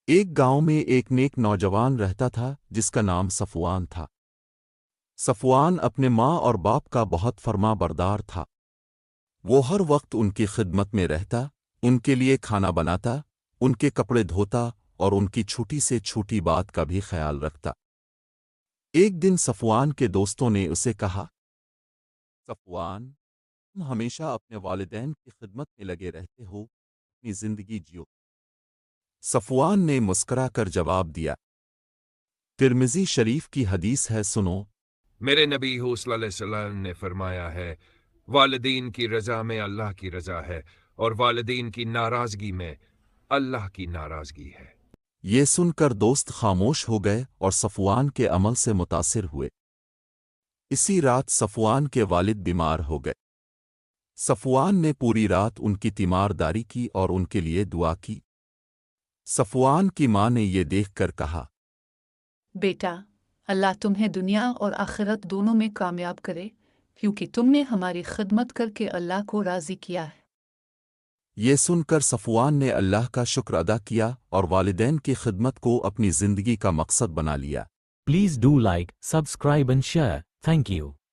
ایک گاؤں میں ایک نیک نوجوان رہتا تھا جس کا نام صفوان تھا۔ صفوان اپنے ماں اور باپ کا بہت فرما بردار تھا۔ وہ ہر وقت ان کی خدمت میں رہتا، ان کے لیے کھانا بناتا، ان کے کپڑے دھوتا اور ان کی چھوٹی سے چھوٹی بات کا بھی خیال رکھتا۔ ایک دن صفوان کے دوستوں نے اسے کہا، صفوان، تم ہمیشہ اپنے والدین کی خدمت میں لگے رہتے ہو، اپنی زندگی جیو۔ صفوان نے مسکرا کر جواب دیا، ترمذی شریف کی حدیث ہے، سنو۔ میرے نبی صلی اللہ علیہ وسلم نے فرمایا ہے، والدین کی رضا میں اللہ کی رضا ہے اور والدین کی ناراضگی میں اللہ کی ناراضگی ہے۔ یہ سن کر دوست خاموش ہو گئے اور صفوان کے عمل سے متاثر ہوئے۔ اسی رات صفوان کے والد بیمار ہو گئے۔ صفوان نے پوری رات ان کی تیمارداری کی اور ان کے لیے دعا کی۔ صفوان کی ماں نے یہ دیکھ کر کہا، بیٹا، اللہ تمہیں دنیا اور آخرت دونوں میں کامیاب کرے، کیونکہ تم نے ہماری خدمت کر کے اللہ کو راضی کیا ہے۔ یہ سن کر صفوان نے اللہ کا شکر ادا کیا اور والدین کی خدمت کو اپنی زندگی کا مقصد بنا لیا۔ Please do like, subscribe and share. Thank you.